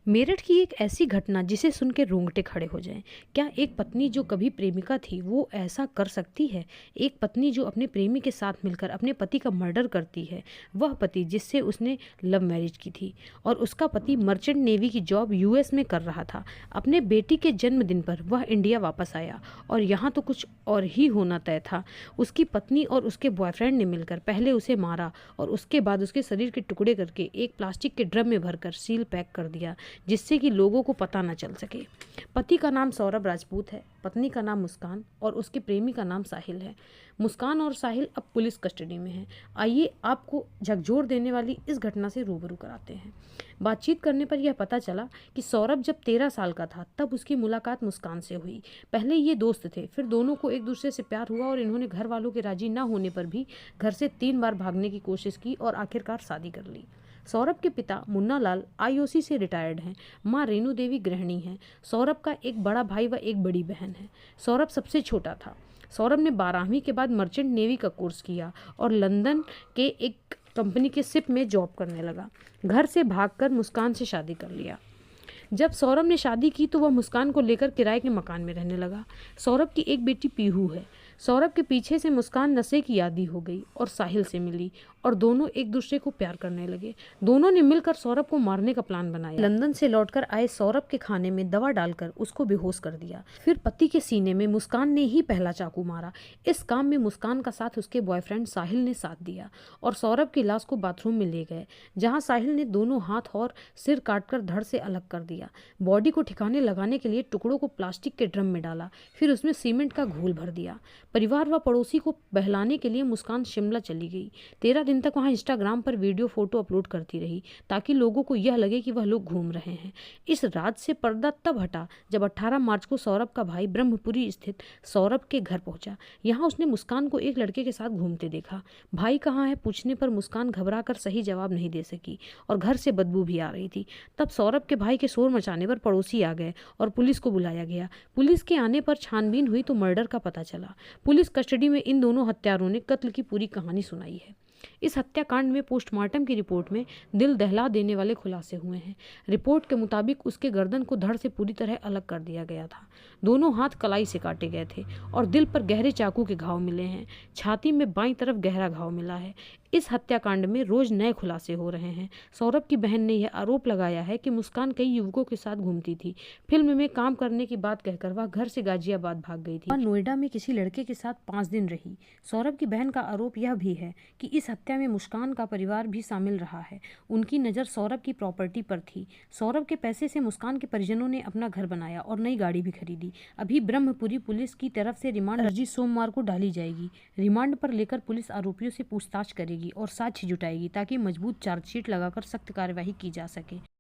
मेरठ की एक ऐसी घटना जिसे सुन के रोंगटे खड़े हो जाएं। क्या एक पत्नी जो कभी प्रेमिका थी वो ऐसा कर सकती है? एक पत्नी जो अपने प्रेमी के साथ मिलकर अपने पति का मर्डर करती है, वह पति जिससे उसने लव मैरिज की थी और उसका पति मर्चेंट नेवी की जॉब यूएस में कर रहा था। अपने बेटी के जन्मदिन पर वह इंडिया वापस आया और यहाँ तो कुछ और ही होना तय था। उसकी पत्नी और उसके बॉयफ्रेंड ने मिलकर पहले उसे मारा और उसके बाद उसके शरीर के टुकड़े करके एक प्लास्टिक के ड्रम में भरकर सील पैक कर दिया, जिससे कि लोगों को पता न चल सके। पति का नाम सौरभ राजपूत है, पत्नी का नाम मुस्कान और उसके प्रेमी का नाम साहिल है। मुस्कान और साहिल अब पुलिस कस्टडी में हैं। आइए आपको झकझोर देने वाली इस घटना से रूबरू कराते हैं। बातचीत करने पर यह पता चला कि सौरभ जब 13 साल का था तब उसकी मुलाकात मुस्कान से हुई। पहले ये दोस्त थे, फिर दोनों को एक दूसरे से प्यार हुआ और इन्होंने घर वालों के राजी न होने पर भी घर से 3 बार भागने की कोशिश की और आखिरकार शादी कर ली। सौरभ के पिता मुन्ना लाल आईओसी से रिटायर्ड हैं। मां रेणु देवी गृहिणी हैं। सौरभ का एक बड़ा भाई व एक बड़ी बहन है। सौरभ सबसे छोटा था। सौरभ ने 12वीं के बाद मर्चेंट नेवी का कोर्स किया और लंदन के एक कंपनी के शिप में जॉब करने लगा। घर से भागकर मुस्कान से शादी कर लिया। जब सौरभ ने शादी की तो वह मुस्कान को लेकर किराए के मकान में रहने लगा। सौरभ की एक बेटी पीहू है। सौरभ के पीछे से मुस्कान नशे की आदी हो गई और साहिल से मिली और दोनों एक दूसरे को प्यार करने लगे। दोनों ने मिलकर सौरभ को मारने का प्लान बनाया। लंदन से लौटकर आए सौरभ के खाने में दवा डालकर उसको बेहोश कर दिया। फिर पति के सीने में मुस्कान ने ही पहला चाकू मारा। इस काम में मुस्कान का साथ उसके बॉयफ्रेंड साहिल ने साथ दिया और सौरभ की लाश को बाथरूम में ले गए, जहाँ साहिल ने दोनों हाथ और सिर काटकर धड़ से अलग कर दिया। बॉडी को ठिकाने लगाने के लिए टुकड़ों को प्लास्टिक के ड्रम में डाला, फिर उसमें सीमेंट का घोल भर दिया। परिवार व पड़ोसी को बहलाने के लिए मुस्कान शिमला चली गई। 13 दिन तक वहां इंस्टाग्राम पर वीडियो फोटो अपलोड करती रही ताकि लोगों को यह लगे कि वह लोग घूम रहे हैं। इस राज से पर्दा तब हटा जब 18 मार्च को सौरभ का भाई ब्रह्मपुरी स्थित सौरभ के घर पहुंचा। यहाँ उसने मुस्कान को एक लड़के के साथ घूमते देखा। भाई कहाँ है पूछने पर मुस्कान घबरा कर सही जवाब नहीं दे सकी और घर से बदबू भी आ रही थी। तब सौरभ के भाई के शोर मचाने पर पड़ोसी आ गए और पुलिस को बुलाया गया। पुलिस के आने पर छानबीन हुई तो मर्डर का पता चला। पुलिस कस्टडी में इन दोनों हत्यारों ने कत्ल की पूरी कहानी सुनाई है। इस हत्याकांड में पोस्टमार्टम की रिपोर्ट में दिल दहला देने वाले खुलासे हुए हैं। रिपोर्ट के मुताबिक उसके गर्दन को धड़ से पूरी तरह अलग कर दिया गया था। दोनों हाथ कलाई से काटे गए थे और दिल पर गहरे चाकू के घाव मिले हैं। छाती में बाईं तरफ गहरा घाव मिला है। इस हत्याकांड में रोज नए खुलासे हो रहे हैं। सौरभ की बहन ने यह आरोप लगाया है कि मुस्कान कई युवकों के साथ घूमती थी। फिल्म में काम करने की बात कहकर वह घर से गाजियाबाद भाग गई थी। वह नोएडा में किसी लड़के के साथ 5 दिन रही। सौरभ की बहन का आरोप यह भी है कि इस हत्या में मुस्कान का परिवार भी शामिल रहा है। उनकी नज़र सौरभ की प्रॉपर्टी पर थी। सौरभ के पैसे से मुस्कान के परिजनों ने अपना घर बनाया और नई गाड़ी भी खरीदी। अभी ब्रह्मपुरी पुलिस की तरफ से रिमांड अर्जी सोमवार को डाली जाएगी। रिमांड पर लेकर पुलिस आरोपियों से पूछताछ करेगी और साक्ष्य जुटाएगी ताकि मजबूत चार्जशीट लगाकर सख्त कार्यवाही की जा सके।